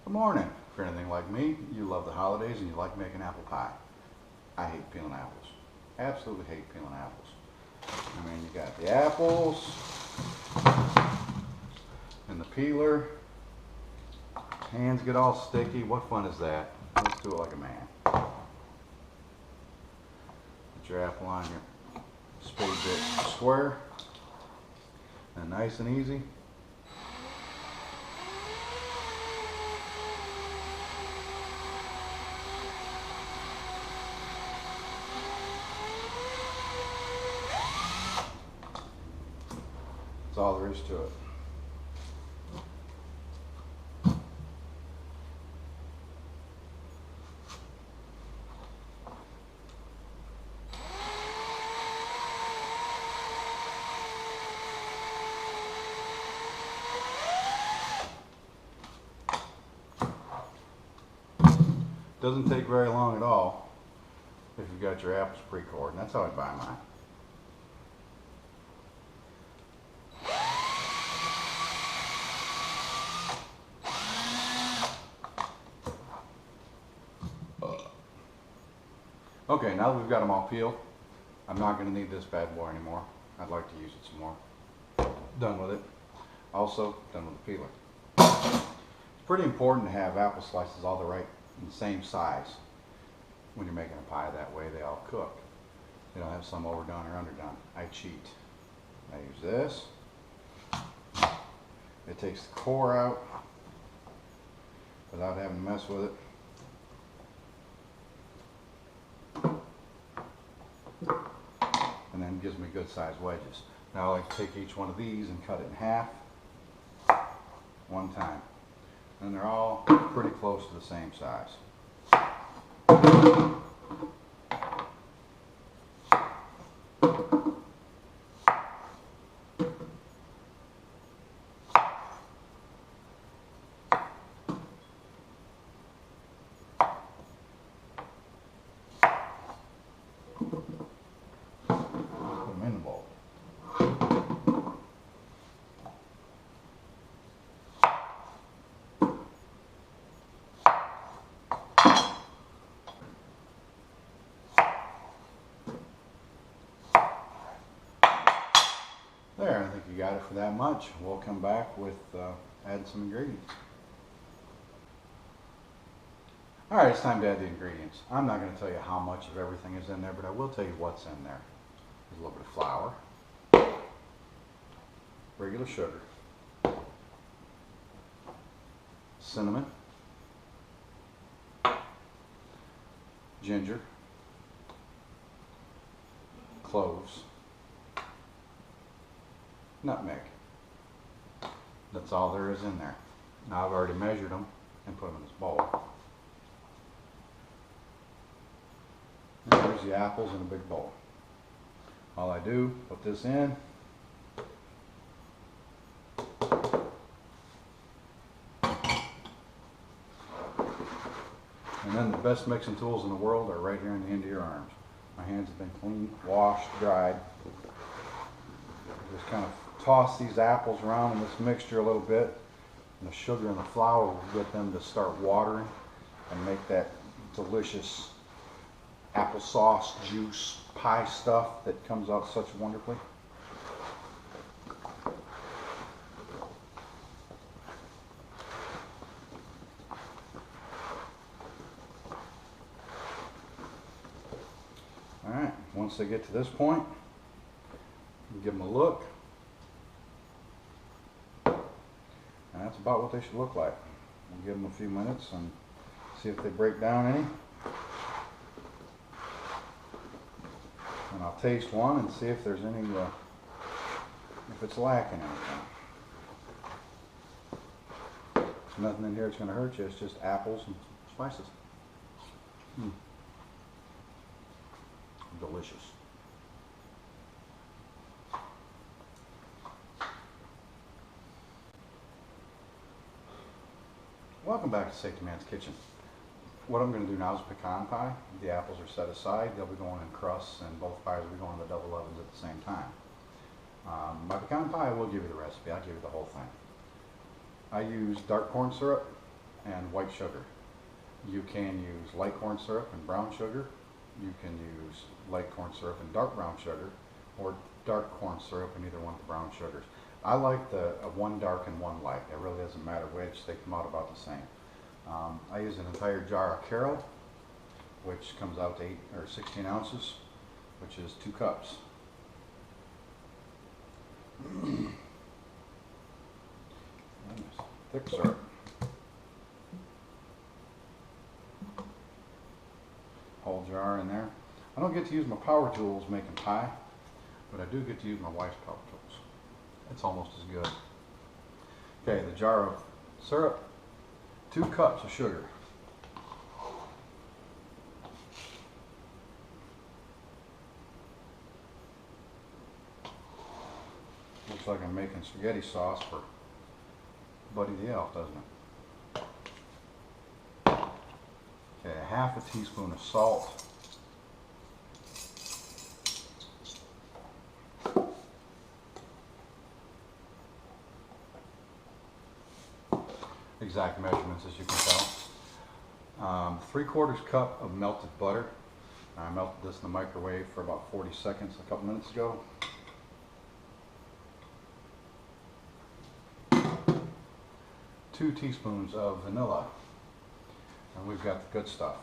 Good morning. If you're anything like me, you love the holidays and you like making apple pie. I hate peeling apples. Absolutely hate peeling apples. I mean, you got the apples and the peeler. Hands get all sticky. What fun is that? Let's do it like a man. Put your apple on your spade bit square. And nice and easy. That's all there is to it. Doesn't take very long at all if you've got your apples pre-cored, and that's how I buy mine. Okay, now that we've got them all peeled, I'm not going to need this bad boy anymore. I'd like to use it some more. Done with it. Also, done with the peeler. It's pretty important to have apple slices all the same size when you're making a pie. That way they all cook. You don't have some overdone or underdone. I cheat. I use this. It takes the core out without having to mess with it. And then gives me good sized wedges. Now I like to take each one of these and cut it in half one time. And they're all pretty close to the same size. Put them in the bowl. There, I think you got it for that much. We'll come back with add some ingredients. Alright, it's time to add the ingredients. I'm not going to tell you how much of everything is in there, but I will tell you what's in there. There's a little bit of flour, regular sugar, cinnamon, ginger, cloves, nutmeg. That's all there is in there. Now I've already measured them and put them in this bowl. And there's the apples in a big bowl. All I do, put this in. And then the best mixing tools in the world are right here in the end of your arms. My hands have been clean, washed, dried. Just kind of toss these apples around in this mixture a little bit, and the sugar and the flour will get them to start watering and make that delicious applesauce juice pie stuff that comes out such wonderfully. Alright, once they get to this point, give them a look. And that's about what they should look like. We'll give them a few minutes and see if they break down any. And I'll taste one and see if there's any, if it's lacking anything. There's nothing in here that's going to hurt you. It's just apples and spices. Delicious. Welcome back to SafetyMans Kitchen. What I'm going to do now is pecan pie. The apples are set aside. They'll be going in crusts, and both pies will be going in the double ovens at the same time. My pecan pie, I will give you the recipe. I'll give you the whole thing. I use dark corn syrup, and white sugar. You can use light corn syrup and brown sugar. You can use light corn syrup and dark brown sugar, or dark corn syrup and either one of the brown sugars. I like the one dark and one light. It really doesn't matter which, they come out about the same. I use an entire jar of Caro, which comes out to 8 or 16 ounces, which is 2 cups. Thick syrup. Whole jar in there. I don't get to use my power tools making pie, but I do get to use my wife's power tools. It's almost as good. Okay, the jar of syrup, 2 cups of sugar. Looks like I'm making spaghetti sauce for Buddy the Elf, doesn't it? Okay, 1/2 teaspoon of salt. Exact measurements, as you can tell. 3/4 cup of melted butter. I melted this in the microwave for about 40 seconds a couple minutes ago. 2 teaspoons of vanilla, and we've got the good stuff.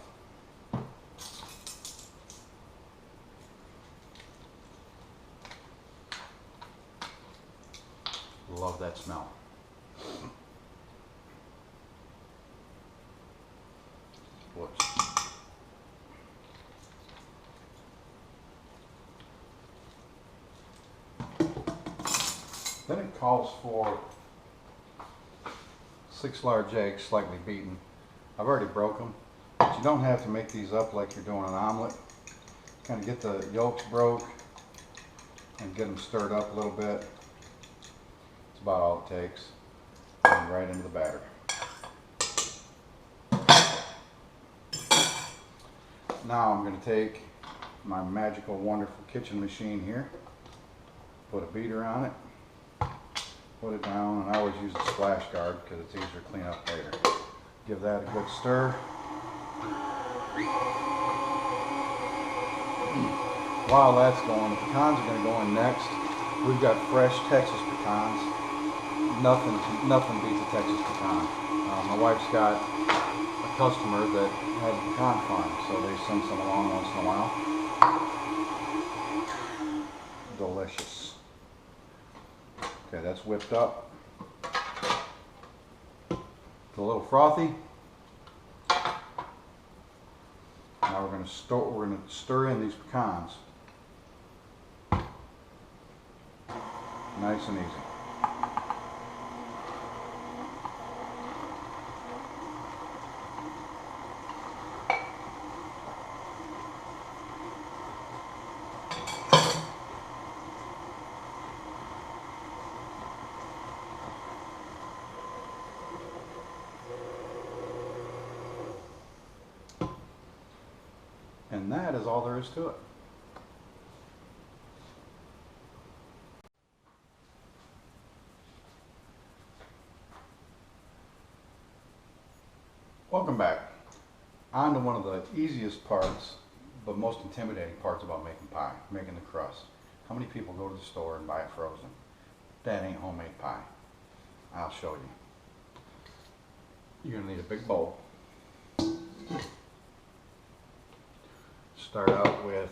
Love that smell. Whoops. Then it calls for 6 large eggs, slightly beaten. I've already broke them, but you don't have to make these up like you're doing an omelet. Kind of get the yolks broke and get them stirred up a little bit. That's about all it takes. And right into the batter. Now I'm going to take my magical, wonderful kitchen machine here, put a beater on it, put it down, and I always use the splash guard because it's easier to clean up later. Give that a good stir. While that's going, the pecans are going to go in next. We've got fresh Texas pecans. Nothing beats a Texas pecan. My wife's got a customer that has a pecan farm, so they send some along once in a while. Delicious. Okay, that's whipped up. It's a little frothy. Now we're going to stir in these pecans. Nice and easy. And that is all there is to it. Welcome back. On to one of the easiest parts, but most intimidating parts about making pie, making the crust. How many people go to the store and buy it frozen? That ain't homemade pie. I'll show you. You're gonna need a big bowl. Start out with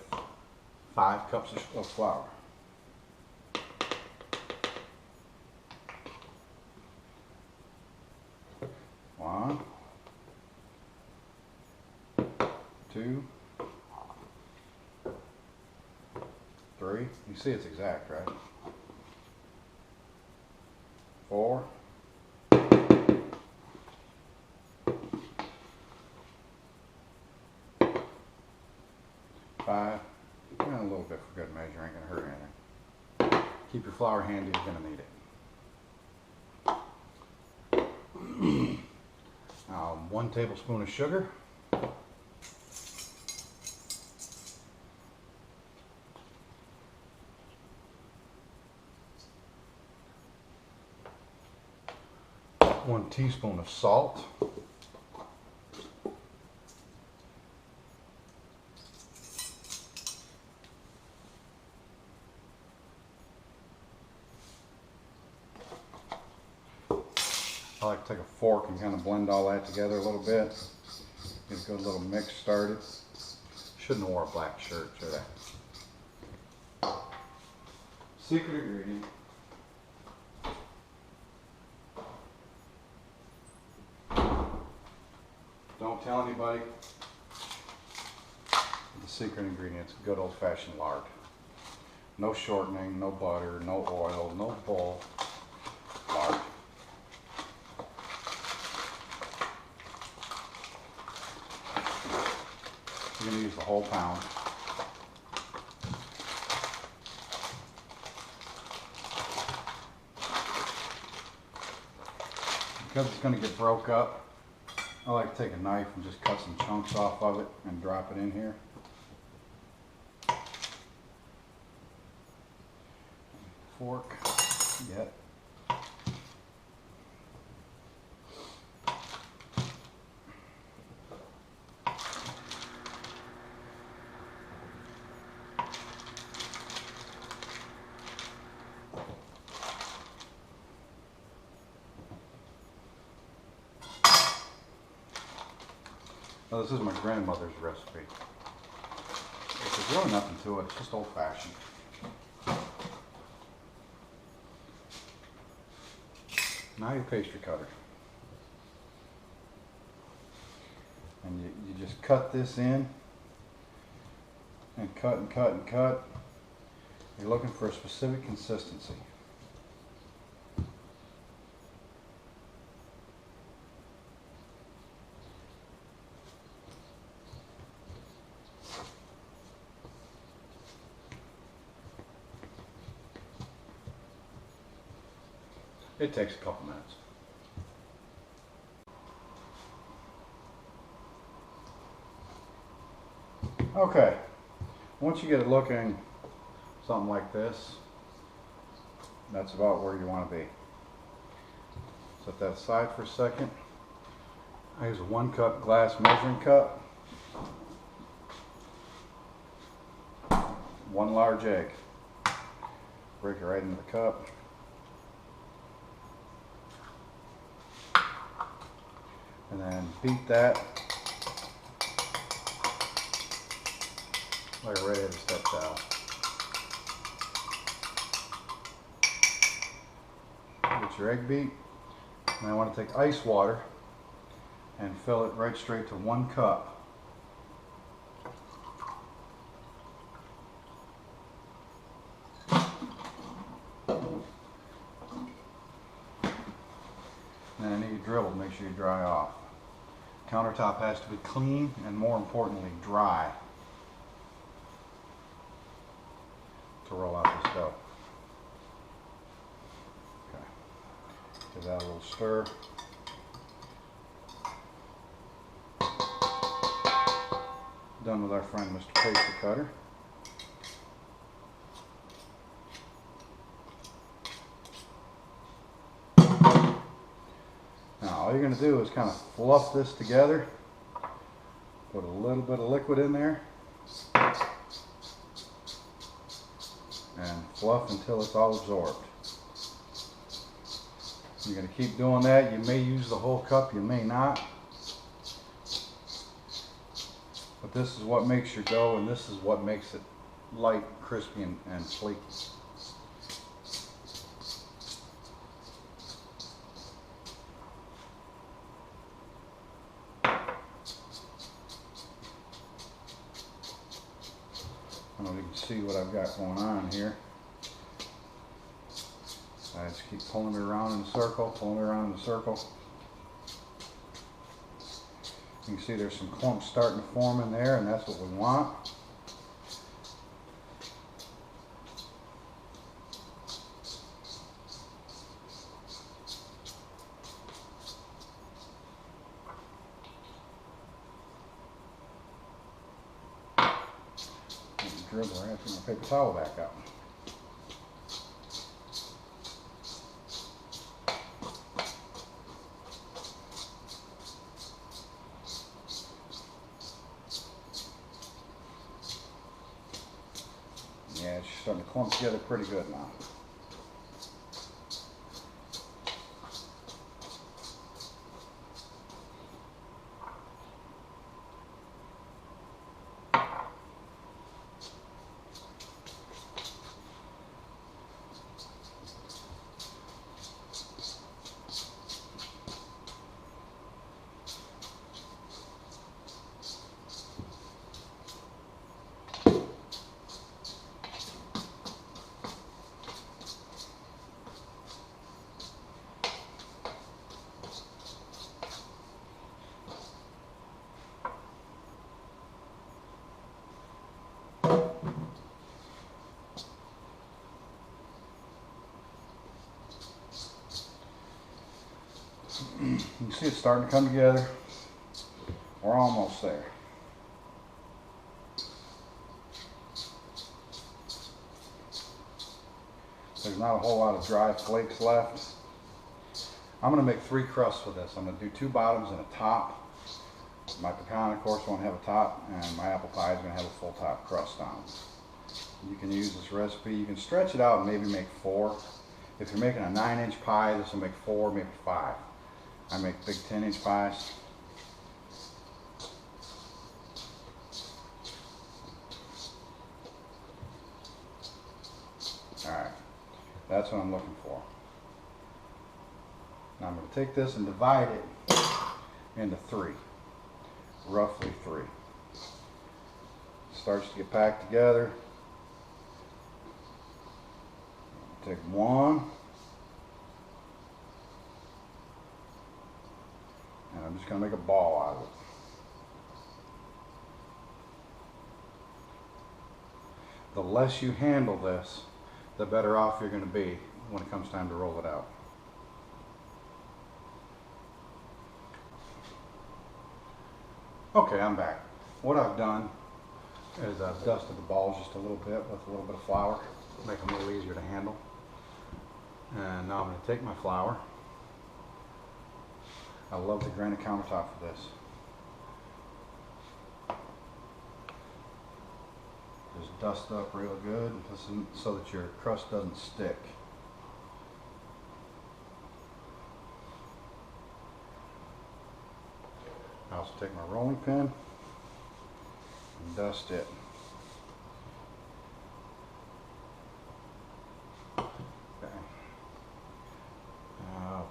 5 cups of flour. One, 2, 3. You see it's exact, right? 4. 5, and a little bit for good measure, ain't gonna hurt anything. Keep your flour handy, you're gonna need it. Now, 1 tablespoon of sugar. 1 teaspoon of salt. I like to take a fork and kind of blend all that together a little bit. Get a good little mix started. Shouldn't have wore a black shirt, should I? Secret ingredient. Don't tell anybody. The secret ingredient is good old-fashioned lard. No shortening, no butter, no oil, no bull. Lard. You're going to use the whole pound. Because it's going to get broke up, I like to take a knife and just cut some chunks off of it and drop it in here. Fork, yep. Now, this is my grandmother's recipe. There's really nothing to it, it's just old-fashioned. Now your pastry cutter. And you just cut this in and cut and cut and cut. You're looking for a specific consistency. It takes a couple minutes. Okay, once you get it looking something like this, that's about where you want to be. Set that aside for a second. I use a 1 cup glass measuring cup, 1 large egg. Break it right into the cup. And then beat that like a redheaded stepchild. Get your egg beat. And I want to take ice water and fill it right straight to 1 cup. And then I need a drill to make sure you dry off. Countertop has to be clean and, more importantly, dry to roll out this dough. Okay. Give that a little stir. Done with our friend Mr. Pastry Cutter. All you're going to do is kind of fluff this together, put a little bit of liquid in there, and fluff until it's all absorbed. You're going to keep doing that. You may use the whole cup, you may not. But this is what makes your dough, and this is what makes it light, crispy, and flaky. I don't know if you can see what I've got going on here. I just keep pulling it around in a circle, pulling it around in a circle. You can see there's some clumps starting to form in there, and that's what we want. Dribble right after my paper towel back out. Yeah, it's starting to clump together pretty good now. You can see it's starting to come together. We're almost there. There's not a whole lot of dry flakes left. I'm going to make 3 crusts with this. I'm going to do 2 bottoms and a top. My pecan, of course, won't have a top, and my apple pie is going to have a full top crust on it. You can use this recipe. You can stretch it out and maybe make 4. If you're making a 9-inch pie, this will make 4, maybe 5. I make big 10-inch pies. Alright, that's what I'm looking for. Now I'm going to take this and divide it into 3, roughly 3. Starts to get packed together. Take 1, and I'm just going to make a ball out of it. The less you handle this, the better off you're going to be when it comes time to roll it out. Okay, I'm back. What I've done is I've dusted the balls just a little bit with a little bit of flour, make them a little easier to handle. And now I'm going to take my flour. I love the granite countertop for this. Just dust up real good so that your crust doesn't stick. I also take my rolling pin and dust it.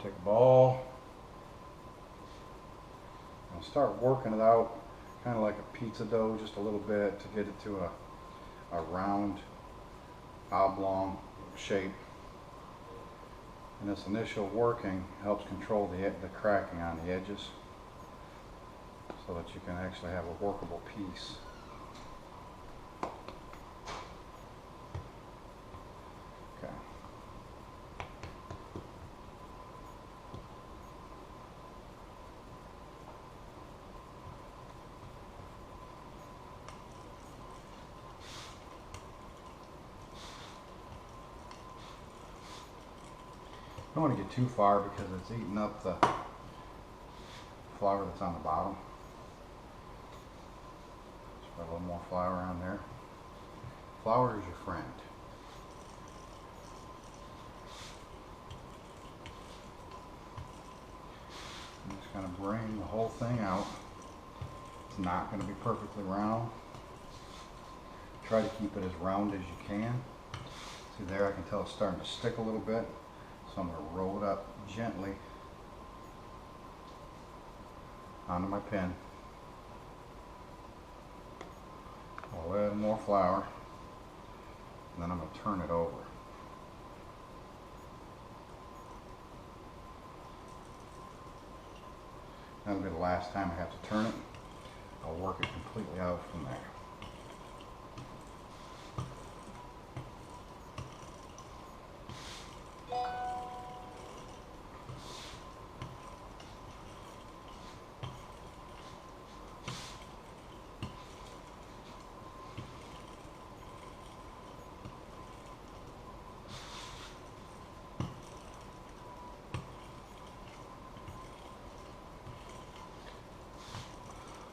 Take a ball and start working it out kind of like a pizza dough, just a little bit to get it to a round oblong shape. And this initial working helps control the cracking on the edges so that you can actually have a workable piece. I don't want to get too far because it's eating up the flour that's on the bottom. Just put a little more flour on there. Flour is your friend. I'm just going to bring the whole thing out. It's not going to be perfectly round. Try to keep it as round as you can. See there, I can tell it's starting to stick a little bit. So I'm going to roll it up gently onto my pin. I'll add more flour, and then I'm going to turn it over. That'll be the last time I have to turn it. I'll work it completely out from there.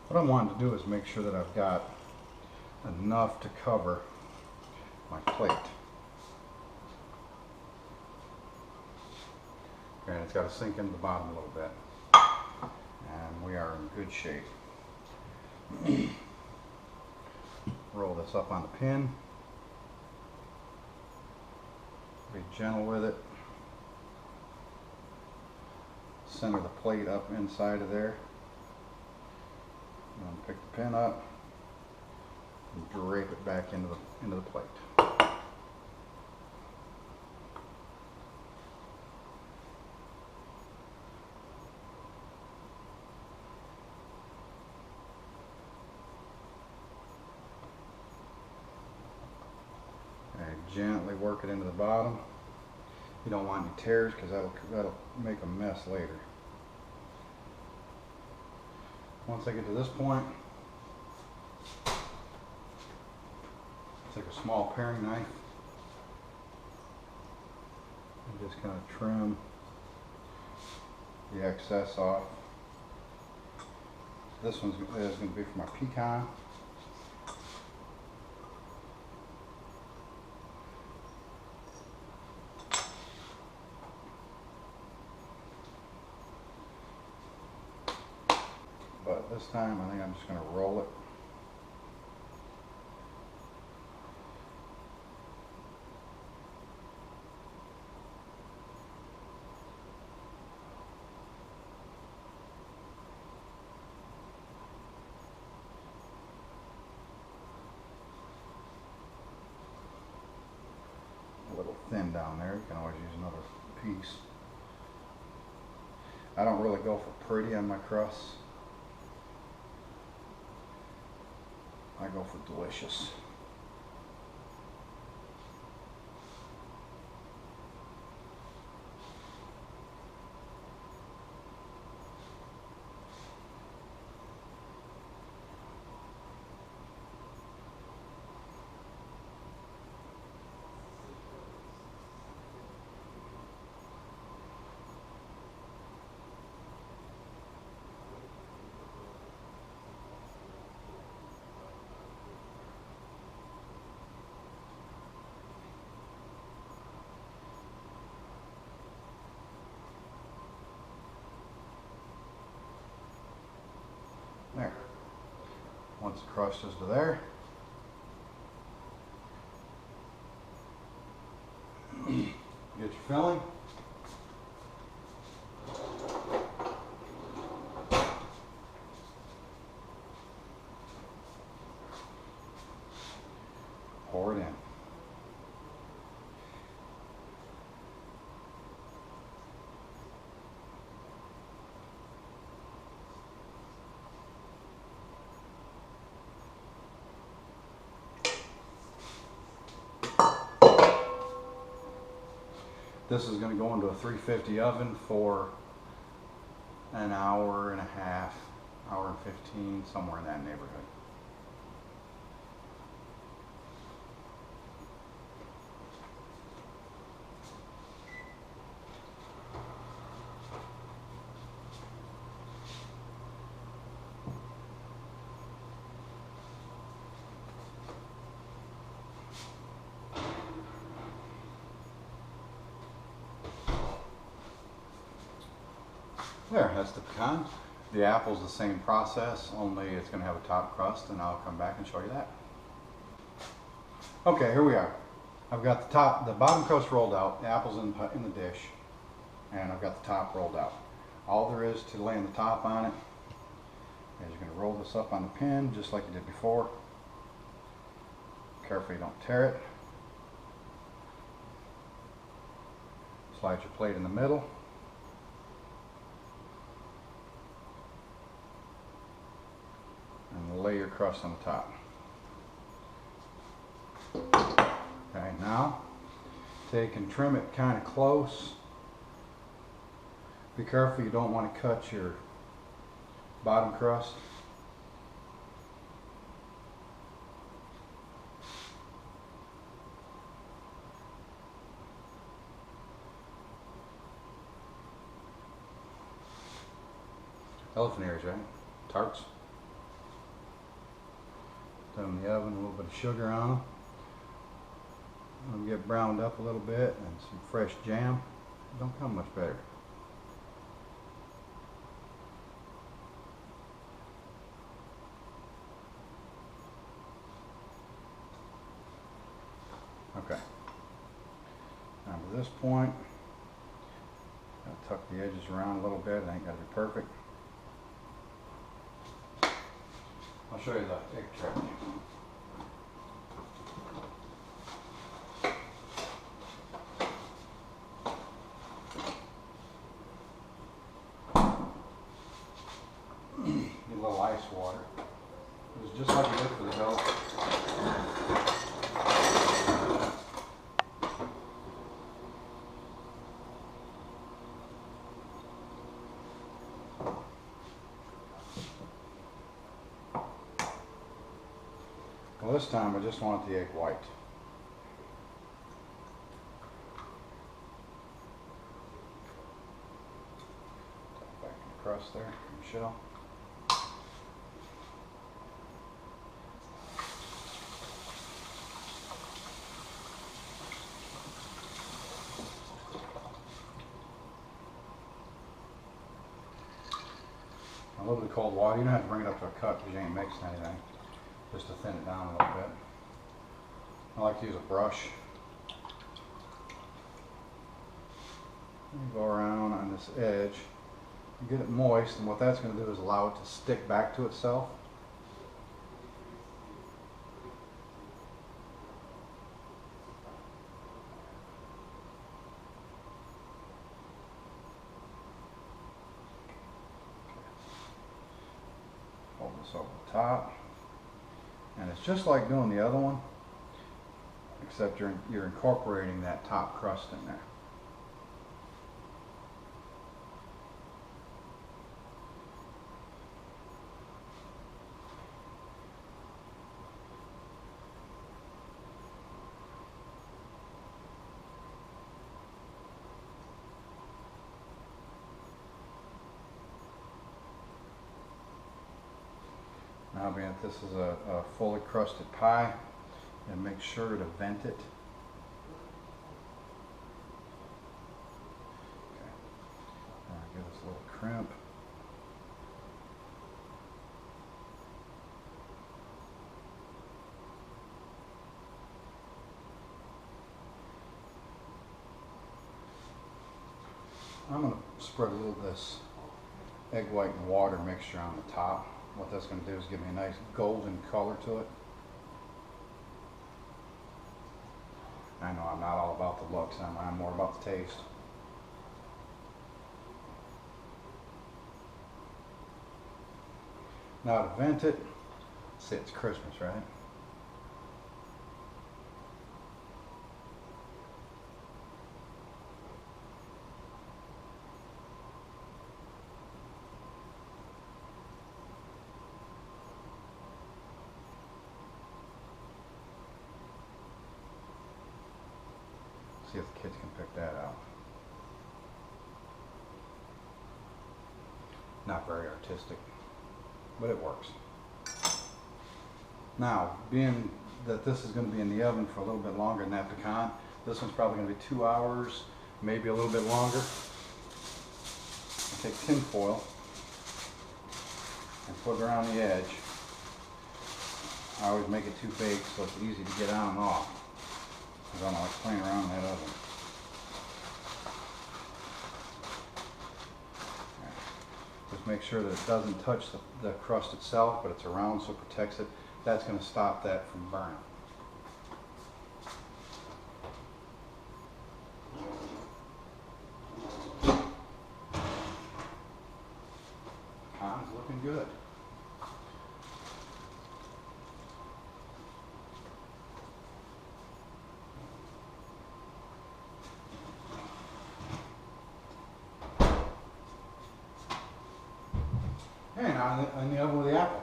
What I'm wanting to do is make sure that I've got enough to cover my plate. And it's got to sink into the bottom a little bit. And we are in good shape. Roll this up on the pin. Be gentle with it. Center the plate up inside of there. And pick the pin up and drape it back into the plate. And gently work it into the bottom. You don't want any tears because that'll make a mess later. Once I get to this point, take a small paring knife and just kind of trim the excess off. This one's is going to be for my pecan. But this time I think I'm just going to roll it. A little thin down there, you can always use another piece. I don't really go for pretty on my crusts. I go for delicious. There. Once the crust is to there, get your filling. Pour it in. This is going to go into a 350 oven for an hour and a half, hour and 15, somewhere in that neighborhood. There, that's the pecan. The apple's the same process, only it's going to have a top crust, and I'll come back and show you that. Okay, here we are. I've got the bottom crust rolled out, the apple's in the dish, and I've got the top rolled out. All there is to laying the top on it is you're going to roll this up on the pin, just like you did before. Careful you don't tear it. Slide your plate in the middle. And lay your crust on the top. Okay, now take and trim it kind of close. Be careful you don't want to cut your bottom crust. Elephant ears, right? Tarts. Put them in the oven, a little bit of sugar on them. They'll get browned up a little bit, and some fresh jam. Don't come much better. Okay. Now to this point, I'll tuck the edges around a little bit. It ain't got to be perfect. I'll show you the egg trick. Get a little ice water. It was just like you did for the dough. Well, this time I just want the egg white. Back in the crust there, Michelle. A little bit of cold water. You don't have to bring it up to a cup because you ain't mixing anything. Just to thin it down a little bit. I like to use a brush. Go around on this edge. You get it moist, and what that's going to do is allow it to stick back to itself. Hold this over the top. And it's just like doing the other one, except you're incorporating that top crust in there. Now, being that this is a fully crusted pie, and make sure to vent it. Okay. Give this a little crimp. I'm going to spread a little of this egg white and water mixture on the top. What that's going to do is give me a nice golden color to it. I know I'm not all about the looks, I'm more about the taste. Now to vent it, see, it's Christmas, right? See if the kids can pick that out. Not very artistic, but it works. Now, being that this is going to be in the oven for a little bit longer than that pecan, this one's probably going to be 2 hours, maybe a little bit longer. I take tin foil and put it around the edge. I always make it too big so it's easy to get on and off. I don't like playing around in that oven. Just make sure that it doesn't touch the crust itself, but it's around so it protects it. That's going to stop that from burning. Pecan's looking good. Okay, now in the oven with the apple.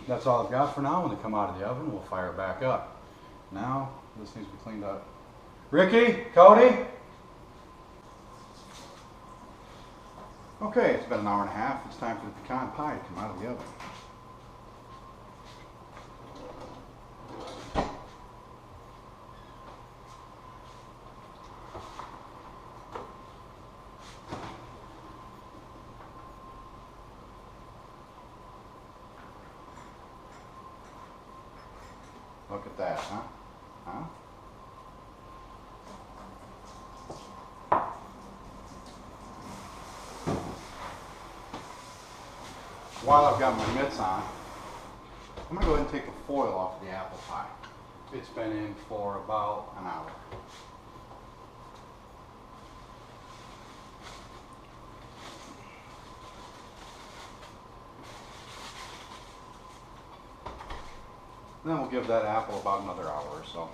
That's all I've got for now. When they come out of the oven, we'll fire it back up. Now, this needs to be cleaned up. Ricky, Cody? Okay, it's been an hour and a half. It's time for the pecan pie to come out of the oven. Look at that, huh? Huh? While I've got my mitts on, I'm going to go ahead and take the foil off of the apple pie. It's been in for about an hour. Then we'll give that apple about another hour or so.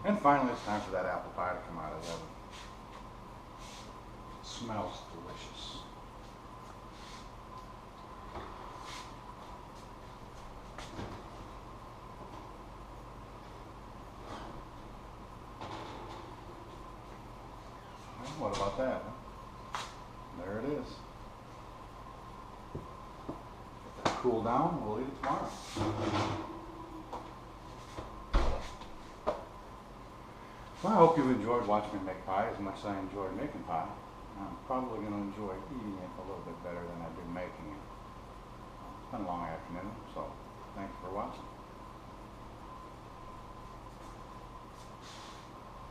And finally, it's time for that apple pie to come out of the oven. Smells delicious. What about that? Huh? There it is. Let that cool down. We'll eat it tomorrow. Well, I hope you've enjoyed watching me make pie as much as I enjoyed making pie. I'm probably going to enjoy eating it a little bit better than I do making it. It's been a long afternoon, so thanks for watching.